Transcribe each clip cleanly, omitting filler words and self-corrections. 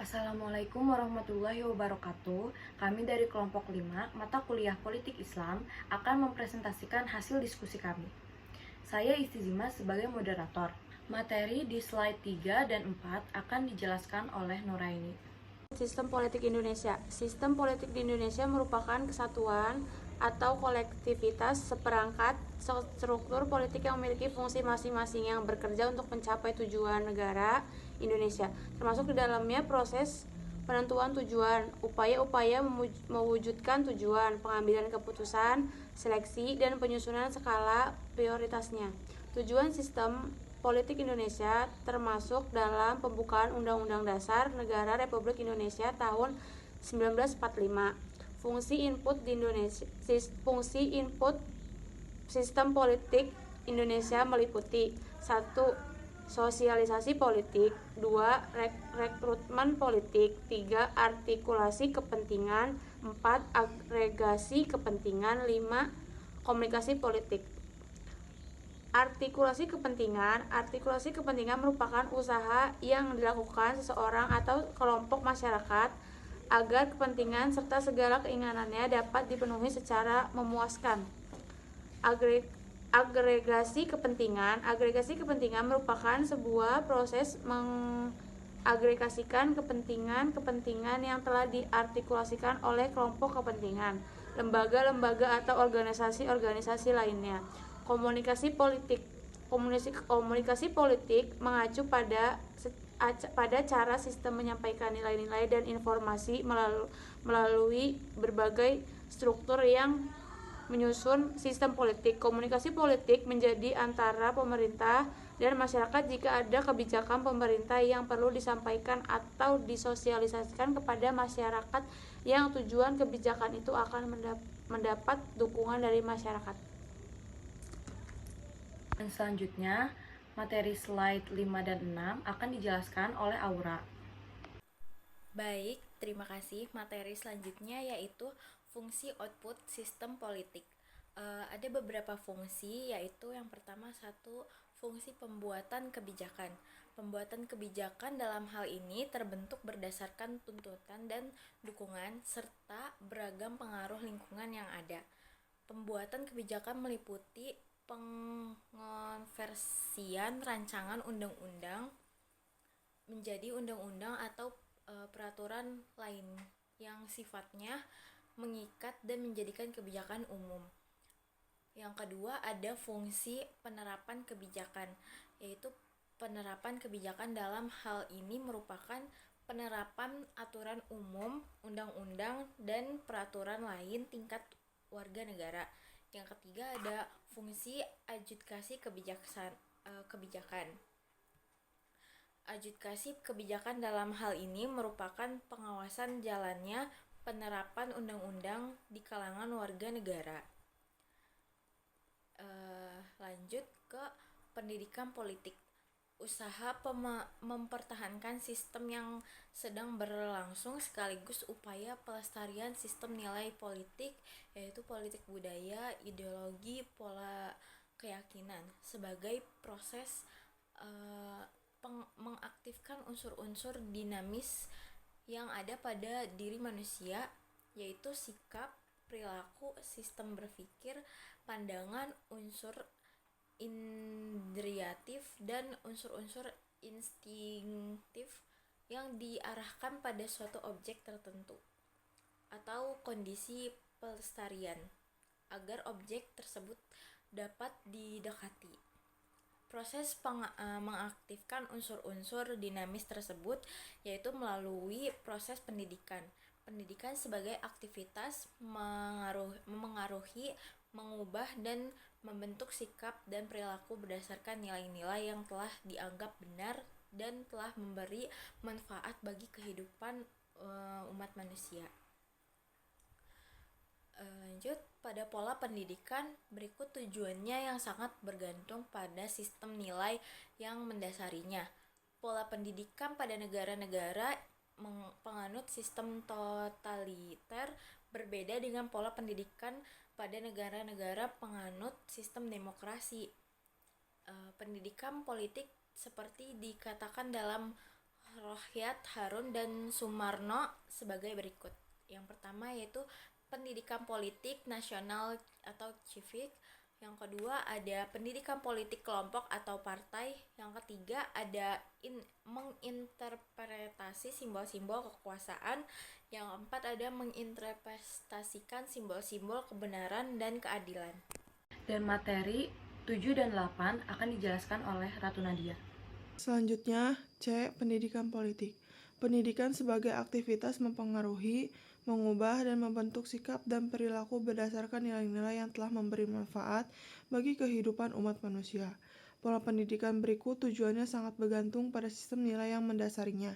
Assalamualaikum warahmatullahi wabarakatuh. Kami dari kelompok 5, mata kuliah Politik Islam, akan mempresentasikan hasil diskusi kami. Saya Istizima sebagai moderator. Materi di slide 3 dan 4 akan dijelaskan oleh Nuraini. Sistem politik Indonesia. Sistem politik di Indonesia merupakan kesatuan atau kolektivitas seperangkat struktur politik yang memiliki fungsi masing-masing yang bekerja untuk mencapai tujuan negara Indonesia, termasuk di dalamnya proses penentuan tujuan, upaya-upaya mewujudkan tujuan, pengambilan keputusan, seleksi, dan penyusunan skala prioritasnya. Tujuan sistem politik Indonesia termasuk dalam pembukaan Undang-Undang Dasar Negara Republik Indonesia tahun 1945. Fungsi input sistem politik Indonesia meliputi 1. Sosialisasi politik, 2. Rekrutmen politik, 3. Artikulasi kepentingan, 4. Agregasi kepentingan, 5. Komunikasi politik. Artikulasi kepentingan merupakan usaha yang dilakukan seseorang atau kelompok masyarakat agar kepentingan serta segala keinginannya dapat dipenuhi secara memuaskan. Agregasi kepentingan merupakan sebuah proses mengagregasikan kepentingan yang telah diartikulasikan oleh kelompok kepentingan, lembaga-lembaga atau organisasi-organisasi lainnya. Komunikasi politik mengacu pada cara sistem menyampaikan nilai-nilai dan informasi melalui berbagai struktur yang menyusun sistem politik. Komunikasi politik menjadi antara pemerintah dan masyarakat jika ada kebijakan pemerintah yang perlu disampaikan atau disosialisasikan kepada masyarakat yang tujuan kebijakan itu akan mendapat dukungan dari masyarakat. Dan selanjutnya, materi slide 5 dan 6 akan dijelaskan oleh Aura. Baik, terima kasih. Materi selanjutnya yaitu fungsi output sistem politik. Ada beberapa fungsi, yaitu yang pertama 1, fungsi pembuatan kebijakan. Pembuatan kebijakan dalam hal ini terbentuk berdasarkan tuntutan dan dukungan serta beragam pengaruh lingkungan yang ada. Pembuatan kebijakan meliputi pengonversian rancangan undang-undang menjadi undang-undang atau peraturan lain yang sifatnya mengikat dan menjadikan kebijakan umum. Yang kedua, ada fungsi penerapan kebijakan, yaitu penerapan kebijakan dalam hal ini merupakan penerapan aturan umum, undang-undang, dan peraturan lain tingkat warga negara. Yang ketiga, ada fungsi adjudikasi kebijakan. Adjudikasi kebijakan dalam hal ini merupakan pengawasan jalannya penerapan undang-undang di kalangan warga negara. Lanjut ke pendidikan politik. Usaha mempertahankan sistem yang sedang berlangsung sekaligus upaya pelestarian sistem nilai politik, yaitu politik budaya, ideologi, pola keyakinan sebagai proses mengaktifkan unsur-unsur dinamis yang ada pada diri manusia, yaitu sikap, perilaku, sistem berpikir, pandangan, unsur indriatif, dan unsur-unsur instingtif yang diarahkan pada suatu objek tertentu atau kondisi pelestarian agar objek tersebut dapat didekati. Proses mengaktifkan unsur-unsur dinamis tersebut yaitu melalui proses pendidikan. Pendidikan sebagai aktivitas memengaruhi, mengubah, dan membentuk sikap dan perilaku berdasarkan nilai-nilai yang telah dianggap benar dan telah memberi manfaat bagi kehidupan umat manusia. Lanjut, pada pola pendidikan berikut tujuannya yang sangat bergantung pada sistem nilai yang mendasarinya. Pola pendidikan pada negara-negara penganut sistem totaliter berbeda dengan pola pendidikan pada negara-negara penganut sistem demokrasi. Pendidikan politik seperti dikatakan dalam Rohyat, Harun, dan Sumarno sebagai berikut. Yang pertama yaitu pendidikan politik nasional atau civic. Yang kedua ada pendidikan politik kelompok atau partai. Yang ketiga ada menginterpretasi simbol-simbol kekuasaan. Yang keempat ada menginterpretasikan simbol-simbol kebenaran dan keadilan. Dan materi 7 dan 8 akan dijelaskan oleh Ratu Nadia. Selanjutnya, C. Pendidikan politik. Pendidikan sebagai aktivitas mempengaruhi, mengubah, dan membentuk sikap dan perilaku berdasarkan nilai-nilai yang telah memberi manfaat bagi kehidupan umat manusia. Pola pendidikan berikut tujuannya sangat bergantung pada sistem nilai yang mendasarinya.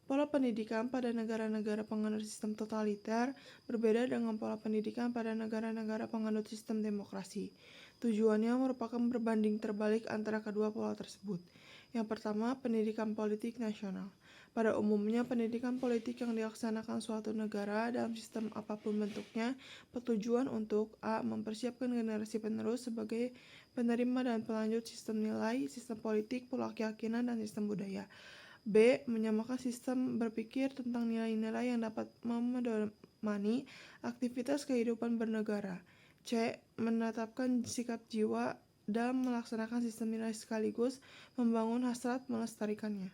Pola pendidikan pada negara-negara penganut sistem totaliter berbeda dengan pola pendidikan pada negara-negara penganut sistem demokrasi. Tujuannya merupakan berbanding terbalik antara kedua pola tersebut. Yang pertama, pendidikan politik nasional. Pada umumnya, pendidikan politik yang dilaksanakan suatu negara dalam sistem apapun bentuknya bertujuan untuk a. mempersiapkan generasi penerus sebagai penerima dan pelanjut sistem nilai, sistem politik, pola keyakinan, dan sistem budaya. B. Menyamakan sistem berpikir tentang nilai-nilai yang dapat memedomani aktivitas kehidupan bernegara. C. Menetapkan sikap jiwa dalam melaksanakan sistem nilai sekaligus membangun hasrat melestarikannya.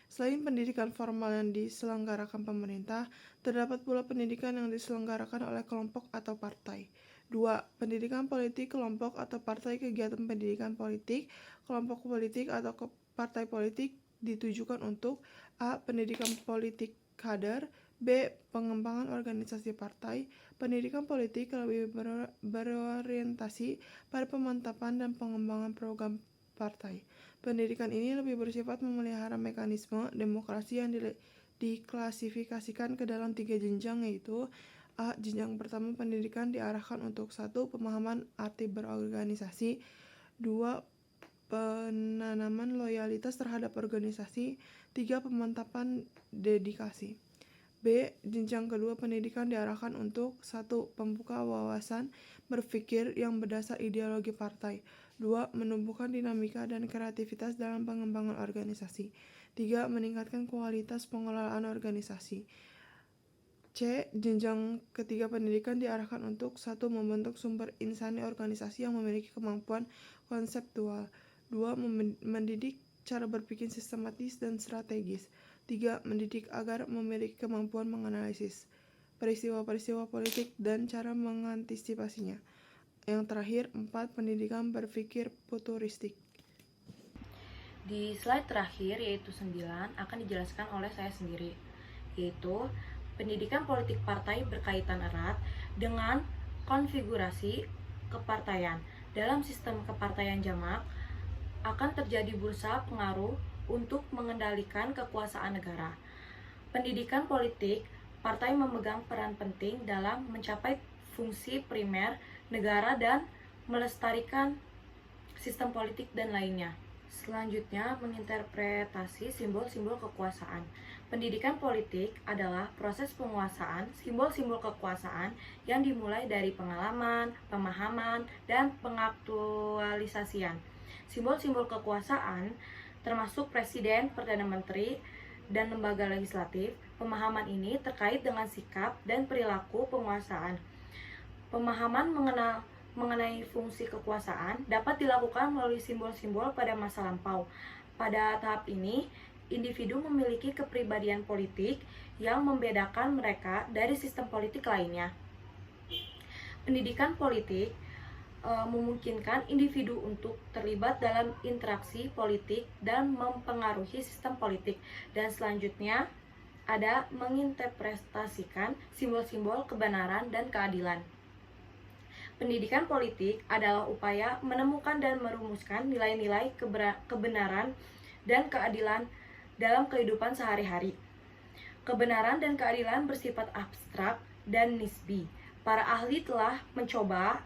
Selain pendidikan formal yang diselenggarakan pemerintah, terdapat pula pendidikan yang diselenggarakan oleh kelompok atau partai. 2. Pendidikan politik kelompok atau partai. Kegiatan pendidikan politik, kelompok politik atau partai politik ditujukan untuk a. Pendidikan politik kader, b. Pengembangan organisasi partai. Pendidikan politik lebih berorientasi pada pemantapan dan pengembangan program partai. Pendidikan ini lebih bersifat memelihara mekanisme demokrasi yang diklasifikasikan ke dalam 3 jenjang, yaitu a. Jenjang pertama, pendidikan diarahkan untuk 1. Pemahaman arti berorganisasi, 2. Penanaman loyalitas terhadap organisasi, 3. Pemantapan dedikasi. B. Jenjang kedua, pendidikan diarahkan untuk 1. Membuka wawasan berpikir yang berdasar ideologi partai, 2. Menumbuhkan dinamika dan kreativitas dalam pengembangan organisasi, 3. Meningkatkan kualitas pengelolaan organisasi. C. Jenjang ketiga, pendidikan diarahkan untuk 1. Membentuk sumber insani organisasi yang memiliki kemampuan konseptual, 2. Mendidik cara berpikir sistematis dan strategis, 3. Mendidik agar memiliki kemampuan menganalisis peristiwa-peristiwa politik dan cara mengantisipasinya. Yang terakhir, 4. Pendidikan berpikir futuristik. Di slide terakhir, yaitu 9, akan dijelaskan oleh saya sendiri, yaitu pendidikan politik partai berkaitan erat dengan konfigurasi kepartaian. Dalam sistem kepartaian jamak, akan terjadi bursa pengaruh untuk mengendalikan kekuasaan negara. Pendidikan politik partai memegang peran penting dalam mencapai fungsi primer negara dan melestarikan sistem politik dan lainnya. Selanjutnya, menginterpretasi simbol-simbol kekuasaan. Pendidikan politik adalah proses penguasaan simbol-simbol kekuasaan yang dimulai dari pengalaman, pemahaman, dan pengaktualisasian. Simbol-simbol kekuasaan termasuk presiden, perdana menteri, dan lembaga legislatif. Pemahaman ini terkait dengan sikap dan perilaku penguasaan. Pemahaman mengenai fungsi kekuasaan dapat dilakukan melalui simbol-simbol pada masa lampau. Pada tahap ini, individu memiliki kepribadian politik yang membedakan mereka dari sistem politik lainnya. Pendidikan politik memungkinkan individu untuk terlibat dalam interaksi politik dan mempengaruhi sistem politik. Dan selanjutnya ada menginterpretasikan simbol-simbol kebenaran dan keadilan. Pendidikan politik adalah upaya menemukan dan merumuskan nilai-nilai kebenaran dan keadilan dalam kehidupan sehari-hari. Kebenaran dan keadilan bersifat abstrak dan nisbi. Para ahli telah mencoba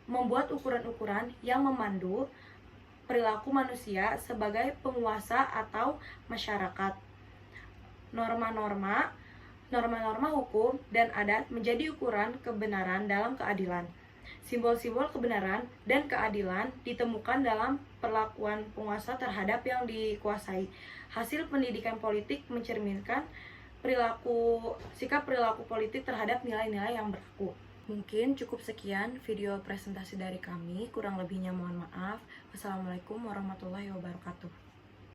membuat ukuran-ukuran yang memandu perilaku manusia sebagai penguasa atau masyarakat. Norma-norma hukum dan adat menjadi ukuran kebenaran dalam keadilan. Simbol-simbol kebenaran dan keadilan ditemukan dalam perlakuan penguasa terhadap yang dikuasai. Hasil pendidikan politik mencerminkan sikap perilaku politik terhadap nilai-nilai yang berlaku. Mungkin cukup sekian video presentasi dari kami, kurang lebihnya mohon maaf. Wassalamualaikum warahmatullahi wabarakatuh.